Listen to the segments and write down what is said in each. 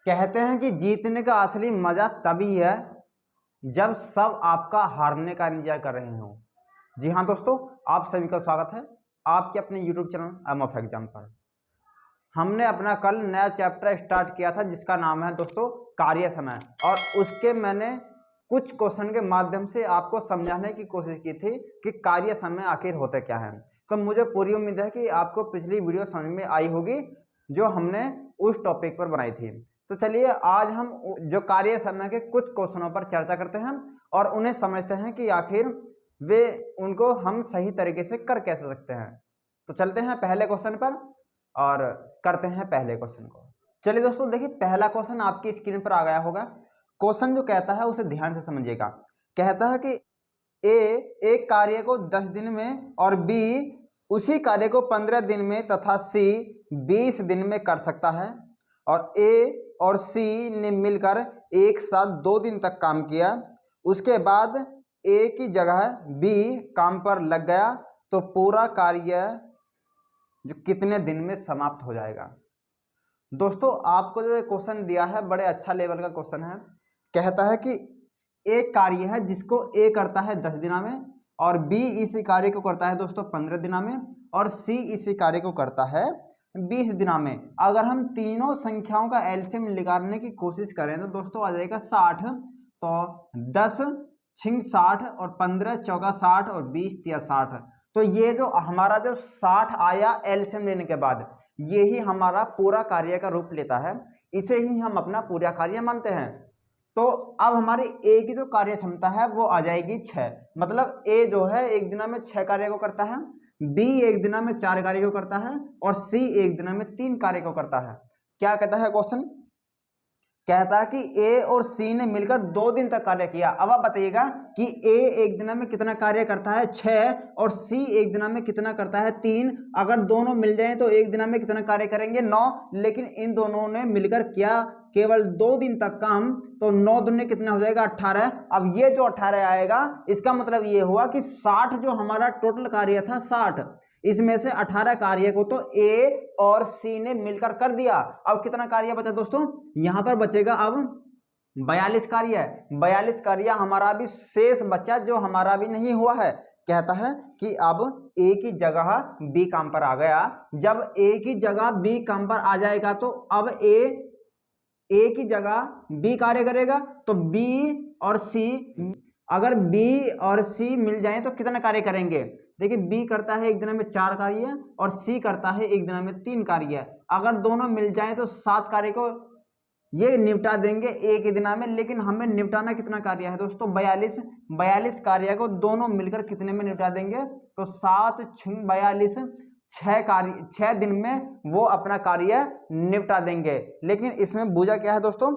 कहते हैं कि जीतने का असली मजा तभी है जब सब आपका हारने का इंतजार कर रहे हो। जी हाँ दोस्तों, आप सभी का स्वागत है आपके अपने YouTube चैनल एमएफ एग्जाम पर। हमने अपना कल नया चैप्टर स्टार्ट किया था जिसका नाम है दोस्तों कार्य समय, और उसके मैंने कुछ क्वेश्चन के माध्यम से आपको समझाने की कोशिश की थी कि कार्य समय आखिर होता क्या है। तो मुझे पूरी उम्मीद है कि आपको पिछली वीडियो समझ में आई होगी जो हमने उस टॉपिक पर बनाई थी। तो चलिए आज हम जो कार्य समय के कुछ क्वेश्चनों पर चर्चा करते हैं और उन्हें समझते हैं कि आखिर वे उनको हम सही तरीके से कर कैसे सकते हैं। तो चलते हैं पहले क्वेश्चन पर और करते हैं पहले क्वेश्चन को। चलिए दोस्तों देखिए, पहला क्वेश्चन आपकी स्क्रीन पर आ गया होगा। क्वेश्चन जो कहता है उसे ध्यान से समझिएगा। कहता है कि ए एक कार्य को 10 दिन में और बी उसी कार्य को 15 दिन में तथा सी 20 दिन में कर सकता है, और ए और सी ने मिलकर एक साथ 2 दिन तक काम किया। उसके बाद ए की जगह बी काम पर लग गया तो पूरा कार्य जो कितने दिन में समाप्त हो जाएगा। दोस्तों आपको जो क्वेश्चन दिया है बड़े अच्छा लेवल का क्वेश्चन है। कहता है कि एक कार्य है जिसको ए करता है 10 दिना में और बी इसी कार्य को करता है दोस्तों 15 दिना में और सी इसी कार्य को करता है 20 दिना में। अगर हम तीनों संख्याओं का एलसीएम निकालने की कोशिश करें तो दोस्तों आ जाएगा 60। तो 10 छिंग 60 और 15 चौका 60 और 20 तिया 60। तो ये जो हमारा जो 60 आया एलसीएम लेने के बाद, ये ही हमारा पूरा कार्य का रूप लेता है। इसे ही हम अपना पूरा कार्य मानते हैं। तो अब हमारी ए की जो कार्य क्षमता है वो आ जाएगी 6। मतलब ए जो है एक दिना में 6 कार्य को करता है, बी एक दिना में 4 कार्य को करता है और सी एक दिना में 3 कार्य को करता है। क्या कहता है क्वेश्चन? कहता है कि ए और सी ने मिलकर 2 दिन तक कार्य किया। अब आप बताइएगा कि ए एक दिन में कितना कार्य करता है 6 और सी एक दिन में कितना करता है 3। अगर दोनों मिल जाएं तो एक दिन में कितना कार्य करेंगे 9, लेकिन इन दोनों ने मिलकर किया केवल 2 दिन तक काम, तो 9 दूनी कितना हो जाएगा 18। अब ये जो 18 आएगा इसका मतलब ये हुआ कि 60 जो हमारा टोटल कार्य था 60, इसमें से 18 कार्य को तो ए और सी ने मिलकर कर दिया। अब कितना कार्य बचा दोस्तों? यहां पर बचेगा अब 42 कार्य। 42 कार्य हमारा भी शेष बचा जो हमारा भी नहीं हुआ है। कहता है कि अब ए की जगह बी काम पर आ गया। जब ए की जगह बी काम पर आ जाएगा तो अब ए की जगह बी कार्य करेगा, तो बी और सी, अगर बी और सी मिल जाए तो कितना कार्य करेंगे? देखिए बी करता है एक दिन में 4 कार्य और सी करता है एक दिन में 3 कार्य। अगर दोनों मिल जाए तो 7 कार्य को ये निपटा देंगे एक ही दिन में। लेकिन हमें निपटाना कितना कार्य है दोस्तों? 42। 42 कार्य को दोनों मिलकर कितने में निपटा देंगे? तो 7 छिंग 42, 6 दिन में वो अपना कार्य निपटा देंगे। लेकिन इसमें बुझा क्या है दोस्तों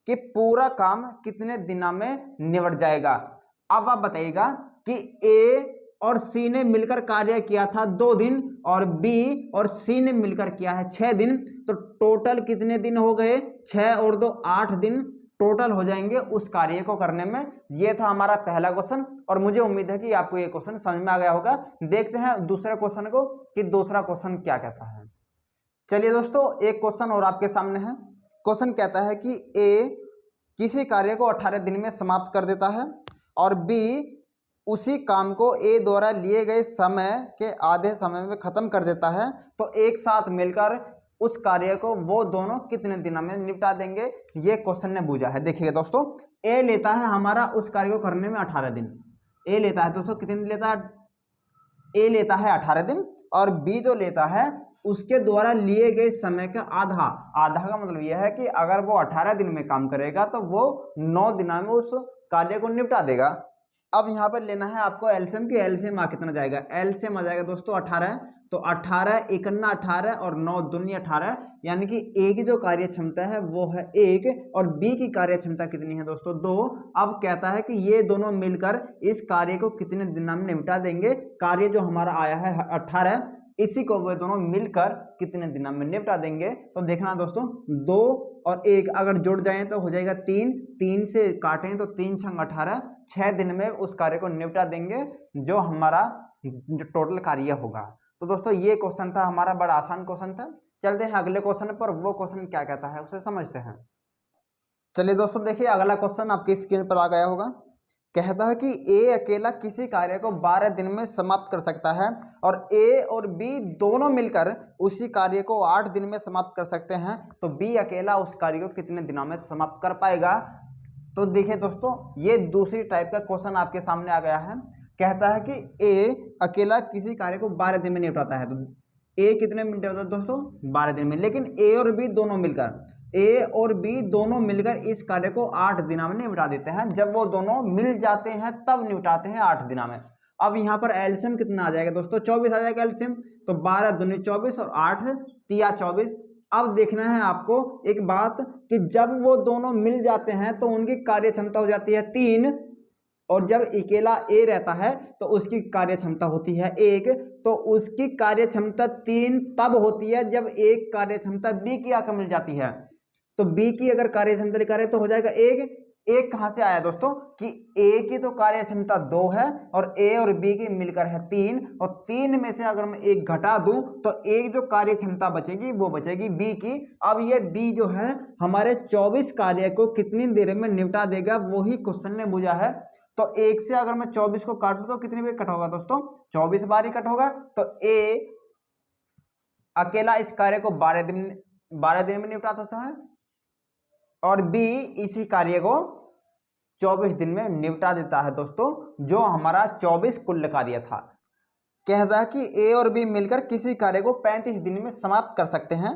कि पूरा काम कितने दिनों में निपट जाएगा। अब आप बताइएगा कि ए और सी ने मिलकर कार्य किया था 2 दिन और बी और सी ने मिलकर किया है 6 दिन, तो टोटल कितने दिन हो गए? 6 और 2 8 दिन टोटल हो जाएंगे उस कार्य को करने में। ये था हमारा पहला क्वेश्चन और मुझे उम्मीद है कि आपको ये क्वेश्चन समझ में आ गया होगा। देखते हैं दूसरे क्वेश्चन को कि दूसरा क्वेश्चन क्या कहता है। चलिए दोस्तों एक क्वेश्चन और आपके सामने है। क्वेश्चन कहता है कि ए किसी कार्य को 18 दिन में समाप्त कर देता है और बी उसी काम को ए द्वारा लिए गए समय के आधे समय में खत्म कर देता है, तो एक साथ मिलकर उस कार्य को वो दोनों कितने दिनों में निपटा देंगे? ये क्वेश्चन ने पूछा है। देखिए दोस्तों, ए लेता है हमारा उस कार्य को करने में 18 दिन। ए लेता है दोस्तों कितने दिन लेता है? ए लेता है 18 दिन और बी जो लेता है उसके द्वारा लिए गए समय का आधा। आधा का मतलब यह है कि अगर वो 18 दिन में काम करेगा तो वो 9 दिनों में उस कार्य को निपटा देगा। अब यहाँ पर लेना है आपको एलसीएम की। एलसीएम आ कितना जाएगा? एलसीएम आ जाएगा दोस्तों 18। तो 18 इकन्ना 18 और 9 दूनी 18, यानी कि ए की जो कार्य क्षमता है वो है 1 और बी की कार्य क्षमता कितनी है दोस्तों? 2। अब कहता है कि ये दोनों मिलकर इस कार्य को कितने दिन में निपटा देंगे? कार्य जो हमारा आया है 18, इसी को वे दोनों मिलकर कितने दिनों में निपटा देंगे? तो देखना दोस्तों 2 और 1 अगर जुड़ जाएं तो हो जाएगा 3, 3 से काटें तो 3 छंग 18, 6 दिन में उस कार्य को निपटा देंगे जो हमारा जो टोटल कार्य होगा। तो दोस्तों ये क्वेश्चन था हमारा, बड़ा आसान क्वेश्चन था। चलते हैं अगले क्वेश्चन पर। वो क्वेश्चन क्या कहता है उसे समझते हैं। चलिए दोस्तों देखिए अगला क्वेश्चन आपकी स्क्रीन पर आ गया होगा। कहता है कि ए अकेला किसी कार्य को 12 दिन में समाप्त कर सकता है और ए और बी दोनों मिलकर उसी कार्य को 8 दिन में समाप्त कर सकते हैं, तो बी अकेला उस कार्य को कितने दिनों में समाप्त कर पाएगा। तो देखिए दोस्तों ये दूसरी टाइप का क्वेश्चन आपके सामने आ गया है। कहता है कि ए अकेला किसी कार्य को 12 दिन में निपटाता है, तो ए कितने में निपटाता है दोस्तों 12 दिन में, लेकिन ए और बी दोनों मिलकर इस कार्य को 8 दिनों में निपटा देते हैं। जब वो दोनों मिल जाते हैं तब निपटाते हैं 8 दिनों में। अब यहाँ पर एलसीएम कितना आ जाएगा दोस्तों 24 आ जाएगा एलसीएम, तो 12 दूनी 24 और 8 तिया 24। अब देखना है आपको एक बात कि जब वो दोनों मिल जाते हैं तो उनकी कार्य क्षमता हो जाती है 3, और जब अकेला ए रहता है तो उसकी कार्य क्षमता होती है 1, तो उसकी कार्य क्षमता 3 तब होती है जब एक कार्य क्षमता बी की आकर मिल जाती है। तो बी की अगर कार्य क्षमता लिखा रहे तो हो जाएगा 1। एक कहां से आया दोस्तों कि ए की तो कार्य क्षमता 2 है और ए और बी की मिलकर है 3, और 3 में से अगर मैं एक घटा दूं तो एक जो कार्य क्षमता बचेगी वो बचेगी बी की। अब ये बी जो है हमारे 24 कार्य को कितनी देर में निपटा देगा वही क्वेश्चन ने पूछा है। तो एक से अगर मैं 24 को काटूं तो कितनी बार कट होगा दोस्तों 24 बार ही कट होगा। तो ए अकेला इस कार्य को 12 दिन में निपटा देता है और बी इसी कार्य को 24 दिन में निपटा देता है दोस्तों, जो हमारा 24 कुल कार्य था। कहता है कि ए और बी मिलकर किसी कार्य को 35 दिन में समाप्त कर सकते हैं,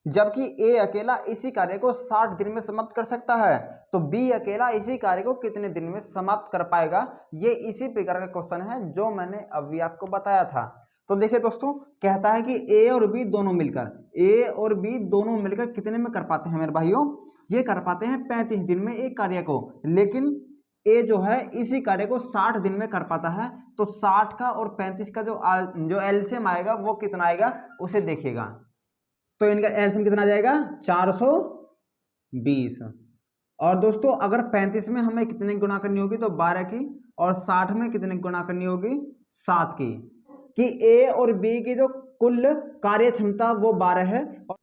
जबकि ए अकेला इसी कार्य को 60 दिन में समाप्त कर सकता है, तो बी अकेला इसी कार्य को कितने दिन में समाप्त कर पाएगा। ये इसी प्रकार का क्वेश्चन है जो मैंने अभी आपको बताया था। तो देखिए दोस्तों कहता है कि ए और बी दोनों मिलकर कितने में कर पाते हैं मेरे भाइयों, ये कर पाते हैं 35 दिन में एक कार्य को, लेकिन ए जो है इसी कार्य को 60 दिन में कर पाता है। तो 60 का और 35 का जो एलसीएम आएगा वो कितना आएगा उसे देखिएगा। तो इनका एलसीएम कितना आ जाएगा 420। और दोस्तों अगर 35 में हमें कितने गुणा करनी होगी तो 12 की, और 60 में कितने गुणा करनी होगी 7 की, कि ए और बी की जो कुल कार्य क्षमता वो 12 है और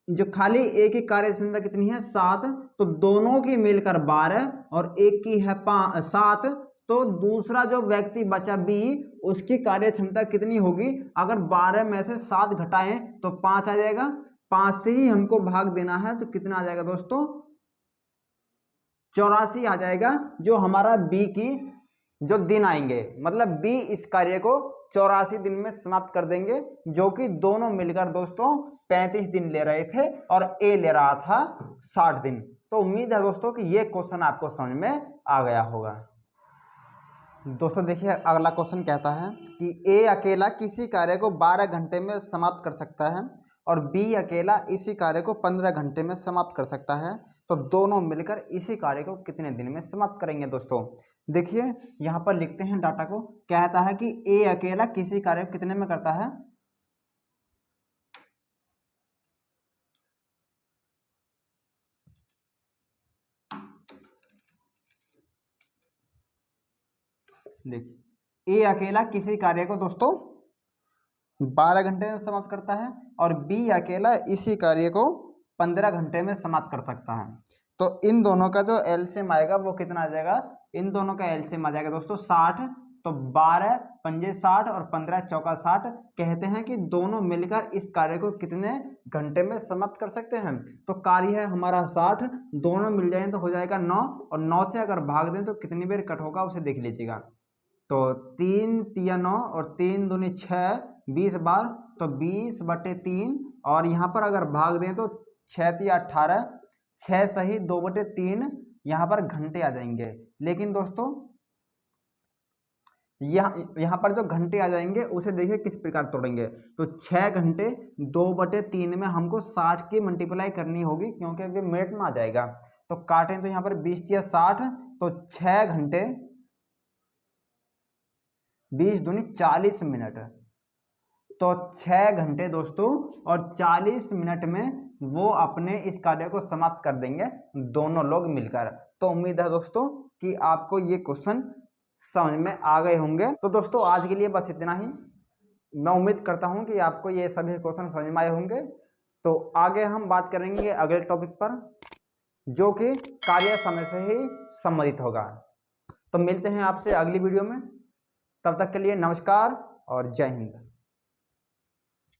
जो खाली ए की कार्य क्षमता कितनी है 7, तो दोनों की मिलकर 12 और एक की है 7, तो दूसरा जो व्यक्ति बचा बी उसकी कार्य क्षमता कितनी होगी, अगर 12 में से 7 घटाएं तो 5 आ जाएगा, 5 से ही हमको भाग देना है तो कितना आ जाएगा दोस्तों 84 आ जाएगा, जो हमारा बी की जो दिन आएंगे, मतलब बी इस कार्य को 84 दिन में समाप्त कर देंगे, जो कि दोनों मिलकर दोस्तों 35 दिन ले रहे थे और ए ले रहा था 60 दिन। तो उम्मीद है दोस्तों कि ये क्वेश्चन आपको समझ में आ गया होगा। दोस्तों देखिए अगला क्वेश्चन कहता है कि ए अकेला किसी कार्य को 12 घंटे में समाप्त कर सकता है और बी अकेला इसी कार्य को 15 घंटे में समाप्त कर सकता है, तो दोनों मिलकर इसी कार्य को कितने दिन में समाप्त करेंगे। दोस्तों देखिए यहाँ पर लिखते हैं डाटा को। कहता है कि ए अकेला किसी कार्य को कितने में करता है, देखिए ए अकेला किसी कार्य को दोस्तों 12 घंटे में समाप्त करता है और बी अकेला इसी कार्य को 15 घंटे में समाप्त कर सकता है। तो इन दोनों का जो एलसीएम आएगा वो कितना आ जाएगा, इन दोनों का एलसीएम आ जाएगा दोस्तों 60। तो 12 पंजे 60 और 15 चौका 60, कहते हैं कि दोनों मिलकर इस कार्य को कितने घंटे में समाप्त कर सकते हैं। तो कार्य है हमारा 60, दोनों मिल जाए तो हो जाएगा 9, और 9 से अगर भाग दें तो कितनी बार कट होगा उसे देख लीजिएगा। तो 3 तिया 9 और 3 दूनी 6, 20 बार, तो 20/3, और यहाँ पर अगर भाग दें तो 6 तिया 18, 6 सही 2/3 यहाँ पर घंटे आ जाएंगे। लेकिन दोस्तों यहाँ पर जो घंटे आ जाएंगे उसे देखिए किस प्रकार तोड़ेंगे। तो 6 घंटे 2/3 में हमको 60 की मल्टीप्लाई करनी होगी, क्योंकि अभी मिनट में आ जाएगा। तो काटें तो यहाँ पर 20 तिया 60, तो 6 घंटे 20 दूनी 40 मिनट, तो 6 घंटे दोस्तों और 40 मिनट में वो अपने इस कार्य को समाप्त कर देंगे दोनों लोग मिलकर। तो उम्मीद है दोस्तों कि आपको ये क्वेश्चन समझ में आ गए होंगे। तो दोस्तों आज के लिए बस इतना ही। मैं उम्मीद करता हूँ कि आपको ये सभी क्वेश्चन समझ में आए होंगे। तो आगे हम बात करेंगे अगले टॉपिक पर। जो कि कार्य समय से ही संबंधित होगा। तो मिलते हैं आपसे अगली वीडियो में, तब तक के लिए नमस्कार और जय हिंद।